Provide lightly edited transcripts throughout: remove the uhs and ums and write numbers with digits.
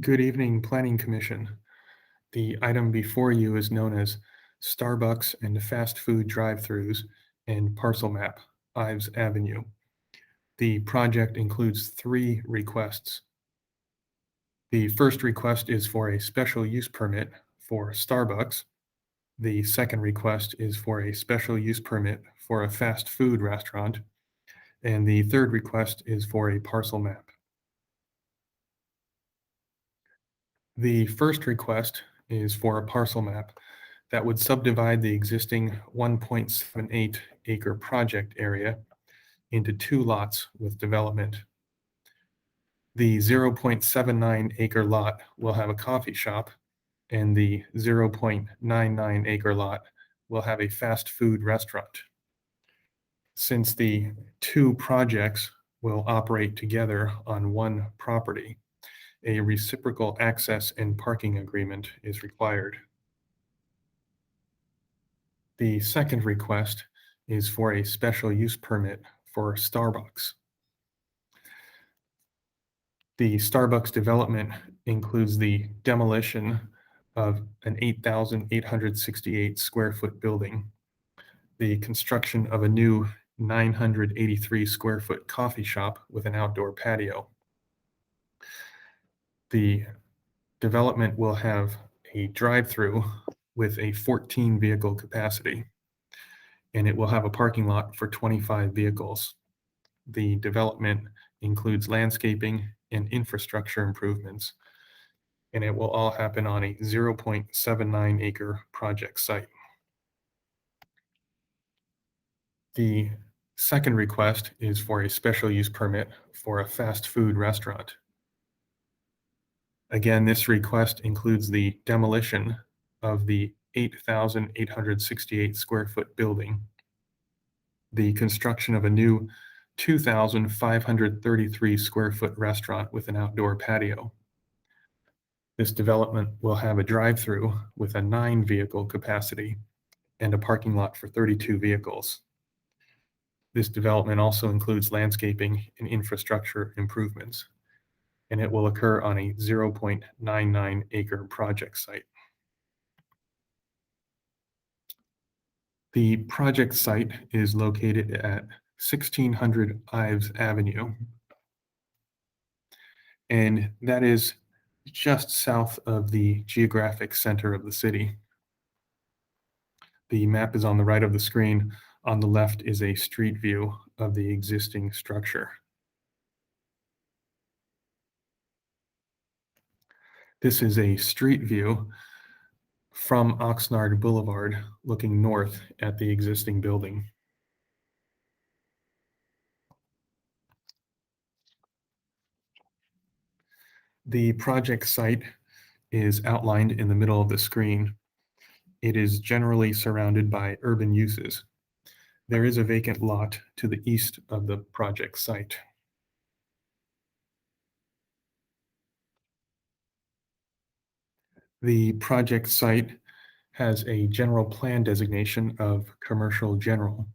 Good evening, Planning Commission. The item before you is known as Starbucks and fast food drive-throughs and Parcel Map, Ives Avenue. The project includes three requests. The first request is for a special use permit for Starbucks. The second request is for a special use permit for a fast food restaurant. And the third request is for a parcel map. The first request is for a parcel map that would subdivide the existing 1.78 acre project area into two lots with development. The 0.79 acre lot will have a coffee shop, and the 0.99 acre lot will have a fast food restaurant. Since the two projects will operate together on one property, a reciprocal access and parking agreement is required. The second request is for a special use permit for Starbucks. The Starbucks development includes the demolition of an 8,868 square foot building, the construction of a new 983 square foot coffee shop with an outdoor patio. The development will have a drive-through with a 14 vehicle capacity, and it will have a parking lot for 25 vehicles. The development includes landscaping and infrastructure improvements, and it will all happen on a 0.79 acre project site. The second request is for a special use permit for a fast food restaurant. Again, this request includes the demolition of the 8,868 square foot building, the construction of a new 2,533 square foot restaurant with an outdoor patio. This development will have a drive-through with a 9 vehicle capacity and a parking lot for 32 vehicles. This development also includes landscaping and infrastructure improvements, and it will occur on a 0.99 acre project site. The project site is located at 1600 Ives Avenue, and that is just south of the geographic center of the city. The map is on the right of the screen. On the left is a street view of the existing structure. This is a street view from Oxnard Boulevard looking north at the existing building. The project site is outlined in the middle of the screen. It is generally surrounded by urban uses. There is a vacant lot to the east of the project site. The project site has a general plan designation of commercial general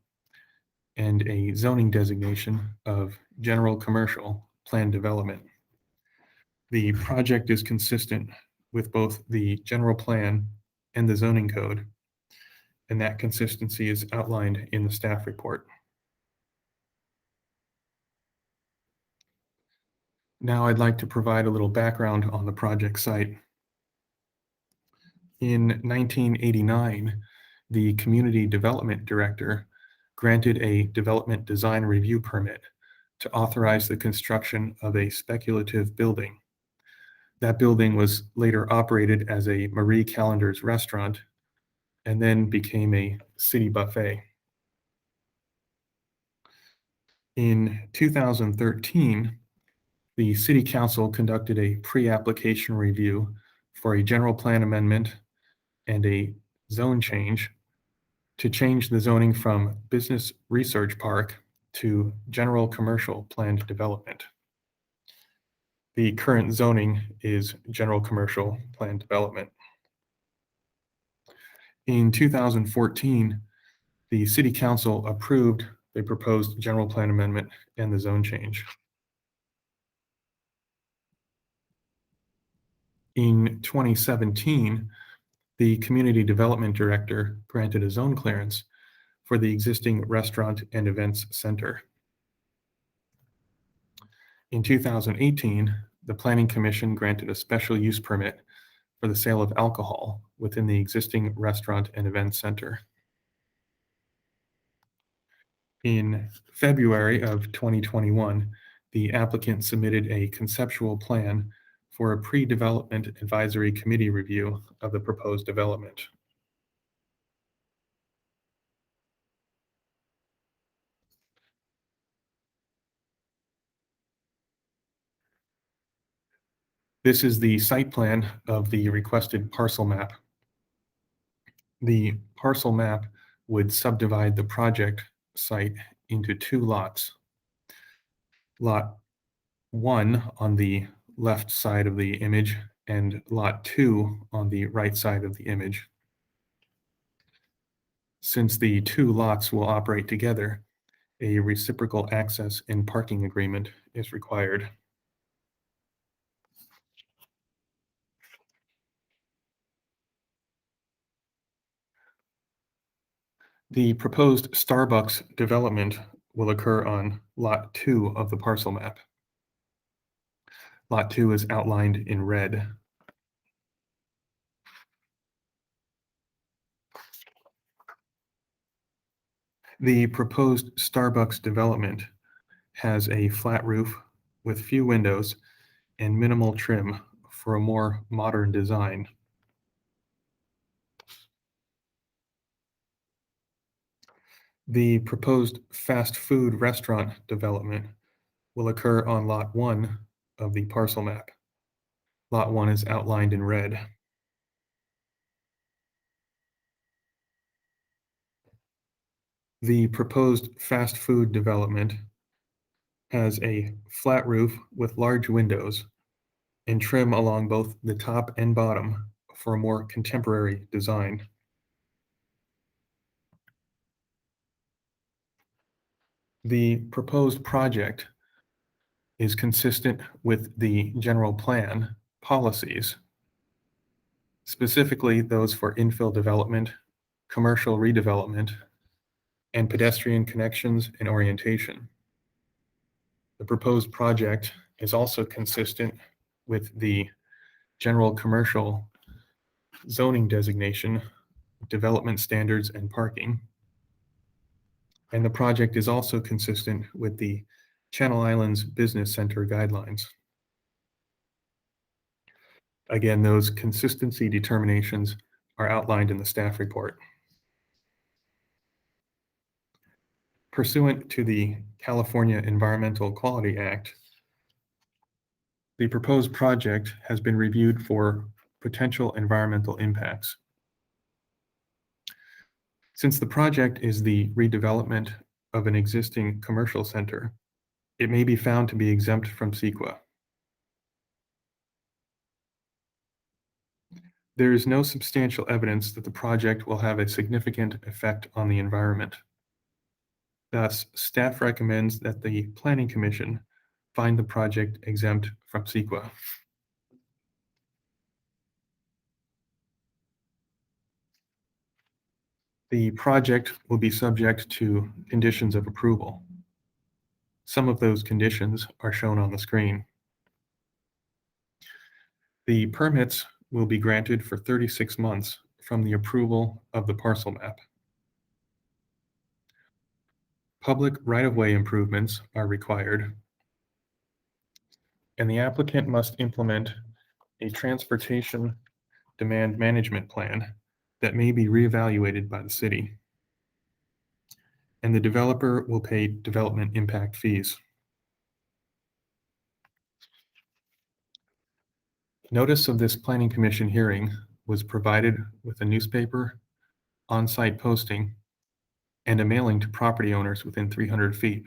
and a zoning designation of general commercial plan development. The project is consistent with both the general plan and the zoning code, and that consistency is outlined in the staff report. Now I'd like to provide a little background on the project site. In 1989, the Community Development Director granted a development design review permit to authorize the construction of a speculative building. That building was later operated as a Marie Callender's restaurant and then became a city buffet. In 2013, the City Council conducted a pre-application review for a general plan amendment and a zone change to change the zoning from Business Research Park to General Commercial Planned Development. The current zoning is General Commercial Planned Development. In 2014, the City Council approved the proposed general plan amendment and the zone change. In 2017, the Community Development Director granted a zone clearance for the existing restaurant and events center. In 2018, the Planning Commission granted a special use permit for the sale of alcohol within the existing restaurant and events center. In February of 2021, the applicant submitted a conceptual plan for a pre-development advisory committee review of the proposed development. This is the site plan of the requested parcel map. The parcel map would subdivide the project site into two lots. Lot 1 on the left side of the image and lot 2 on the right side of the image. Since the two lots will operate together, a reciprocal access and parking agreement is required. The proposed Starbucks development will occur on Lot 2 of the parcel map. Lot 2 is outlined in red. The proposed Starbucks development has a flat roof with few windows and minimal trim for a more modern design. The proposed fast food restaurant development will occur on Lot 1 of the parcel map. Lot 1 is outlined in red. The proposed fast food development has a flat roof with large windows and trim along both the top and bottom for a more contemporary design. The proposed project is consistent with the general plan policies, specifically those for infill development, commercial redevelopment, and pedestrian connections and orientation. The proposed project is also consistent with the general commercial zoning designation, development standards, and parking. And the project is also consistent with the Channel Islands Business Center guidelines. Again, those consistency determinations are outlined in the staff report. Pursuant to the California Environmental Quality Act, the proposed project has been reviewed for potential environmental impacts. Since the project is the redevelopment of an existing commercial center, it may be found to be exempt from CEQA. There is no substantial evidence that the project will have a significant effect on the environment. Thus, staff recommends that the Planning Commission find the project exempt from CEQA. The project will be subject to conditions of approval. Some of those conditions are shown on the screen. The permits will be granted for 36 months from the approval of the parcel map. Public right-of-way improvements are required, and the applicant must implement a transportation demand management plan that may be reevaluated by the city. And the developer will pay development impact fees. Notice of this Planning Commission hearing was provided with a newspaper, on-site posting, and a mailing to property owners within 300 feet.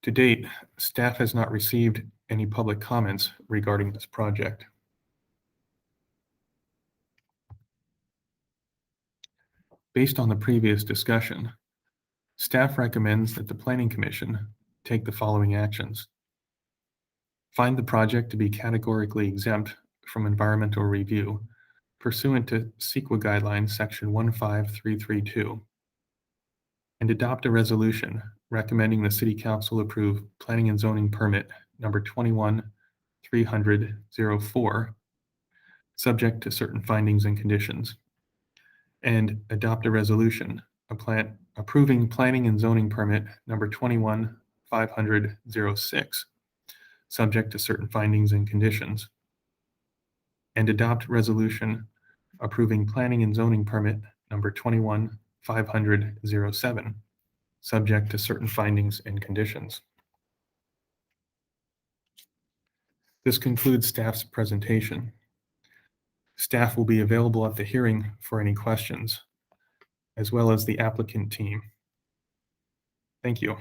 To date, staff has not received any public comments regarding this project. Based on the previous discussion, staff recommends that the Planning Commission take the following actions. Find the project to be categorically exempt from environmental review pursuant to CEQA guidelines section 15332, and adopt a resolution recommending the City Council approve Planning and Zoning Permit number 21-300-04, subject to certain findings and conditions, and adopt a resolution approving Planning and Zoning Permit number 21-500-06, subject to certain findings and conditions, and adopt resolution approving Planning and Zoning Permit number 21-500-07, subject to certain findings and conditions. This concludes staff's presentation. Staff will be available at the hearing for any questions, as well as the applicant team. Thank you.